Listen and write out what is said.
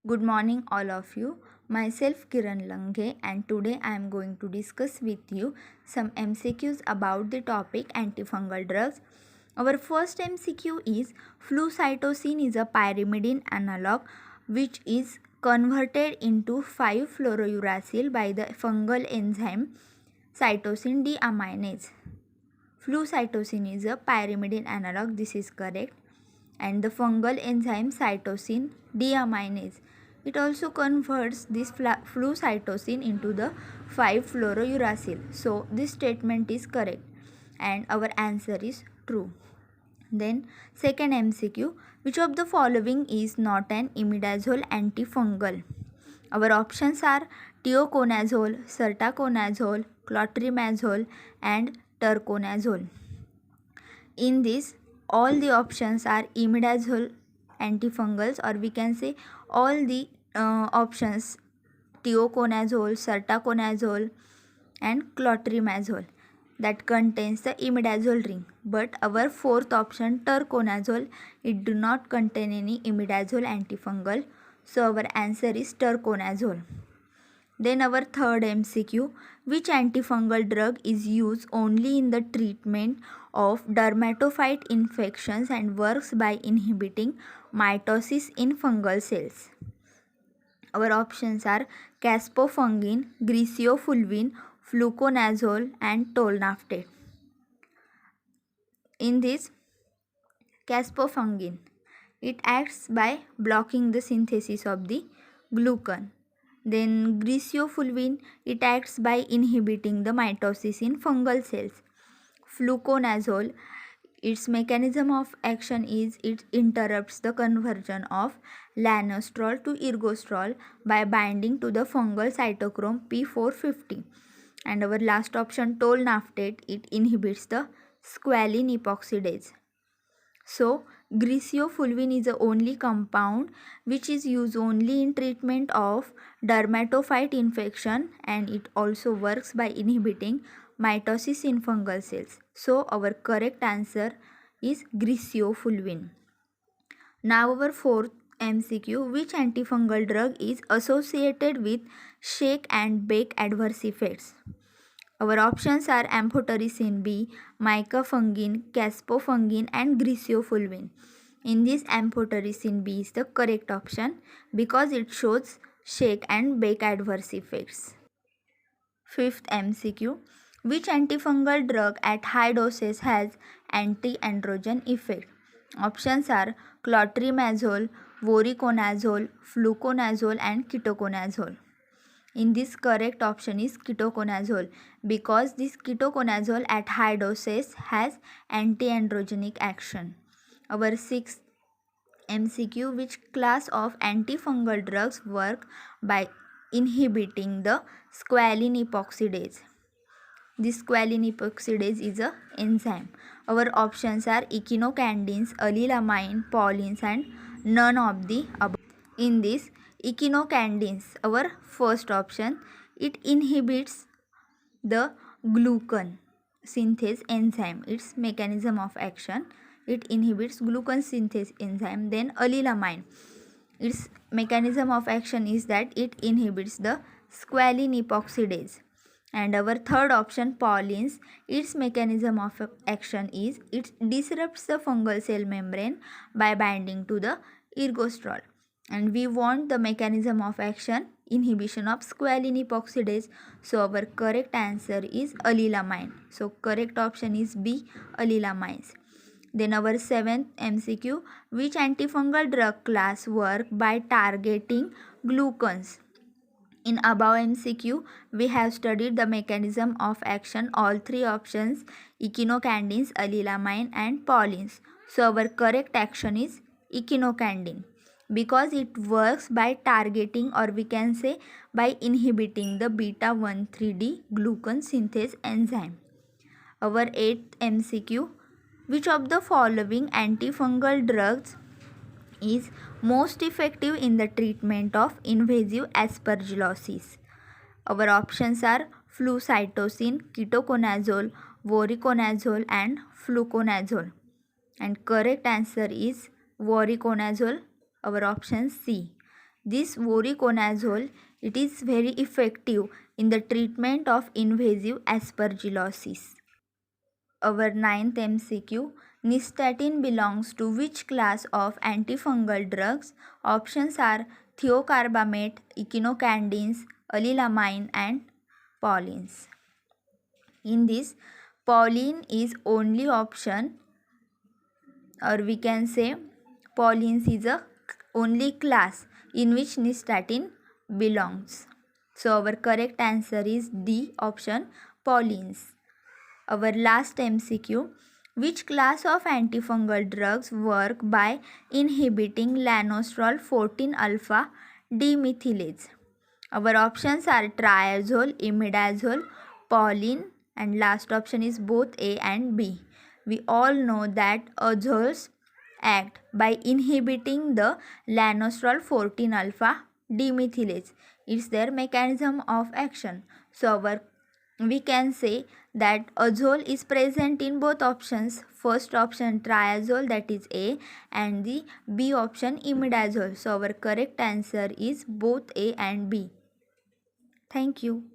Good morning, all of you. Myself Kiran Langhe, and today I am going to discuss with you some MCQs about the topic antifungal drugs. Our first MCQ is flucytosine is a pyrimidine analog which is converted into 5-fluorouracil by the fungal enzyme cytosine deaminase. Flucytosine is a pyrimidine analog, this is correct, and the fungal enzyme cytosine deaminase. It also converts this flucytosine into the 5-fluorouracil. So this statement is correct and our answer is true. Then second MCQ, which of the following is not an imidazole antifungal? Our options are teoconazole, sertaconazole, clotrimazole and turconazole. In this, all the options are imidazole antifungals, or we can say all the options teoconazole, sertaconazole and clotrimazole that contains the imidazole ring. But our fourth option turconazole, it do not contain any imidazole antifungal, so our answer is turconazole. Then our third MCQ, which antifungal drug is used only in the treatment of dermatophyte infections and works by inhibiting mitosis in fungal cells? Our options are caspofungin, griseofulvin, fluconazole and tolnaftate. In this, caspofungin, it acts by blocking the synthesis of the glucan. Then griseofulvin, it acts by inhibiting the mitosis in fungal cells. Fluconazole, its mechanism of action is it interrupts the conversion of lanosterol to ergosterol by binding to the fungal cytochrome P450. And our last option tolnaftate, it inhibits the squalene epoxidase. So, griseofulvin is the only compound which is used only in treatment of dermatophyte infection, and it also works by inhibiting mitosis in fungal cells. So, our correct answer is griseofulvin. Now, our fourth MCQ, which antifungal drug is associated with shake and bake adverse effects? Our options are amphotericin B, micafungin, caspofungin and griseofulvin. In this, amphotericin B is the correct option because it shows shake and bake adverse effects. Fifth MCQ, which antifungal drug at high doses has anti-androgen effect? Options are clotrimazole, voriconazole, fluconazole and ketoconazole. In this, correct option is ketoconazole because this ketoconazole at high doses has anti-androgenic action. Our sixth MCQ, which class of antifungal drugs work by inhibiting the squalene epoxidase? This squalene epoxidase is a enzyme. Our options are echinocandins, allylamine, paulins and none of the above. In this, echinocandins, our first option, it inhibits the glucan synthase enzyme, its mechanism of action, it inhibits glucan synthase enzyme. Then allylamine, its mechanism of action is that it inhibits the squalene epoxidase. And our third option paulins, its mechanism of action is it disrupts the fungal cell membrane by binding to the ergosterol. And we want the mechanism of action inhibition of squalene epoxidase, so our correct answer is allylamine. So correct option is B, allylamines. Then our seventh MCQ, which antifungal drug class work by targeting glucans? In above MCQ, we have studied the mechanism of action, all three options, echinocandins, allylamine and paulins. So our correct action is echinocandin because it works by targeting, or we can say by inhibiting the beta 1,3-D glucan synthase enzyme. Our 8th MCQ, which of the following antifungal drugs is most effective in the treatment of invasive aspergillosis? Our options are flucytosine, ketoconazole, voriconazole and fluconazole. And correct answer is voriconazole, our option C. This voriconazole, it is very effective in the treatment of invasive aspergillosis. Our ninth MCQ, nystatin belongs to which class of antifungal drugs? Options are thiocarbamate, echinocandins, allylamine and paulines. In this, pauline is only option, or we can say paulines is a only class in which nystatin belongs. So our correct answer is D option, paulines. Our last MCQ, which class of antifungal drugs work by inhibiting lanositol 14 alpha demethylase? Our options are triazole, imidazole, pauline, and last option is both A and B. We all know that azoles act by inhibiting the lanositol 14 alpha demethylase. It's their mechanism of action. So we can say that azole is present in both options. First option triazole, that is A, and the B option imidazole. So our correct answer is both A and B. Thank you.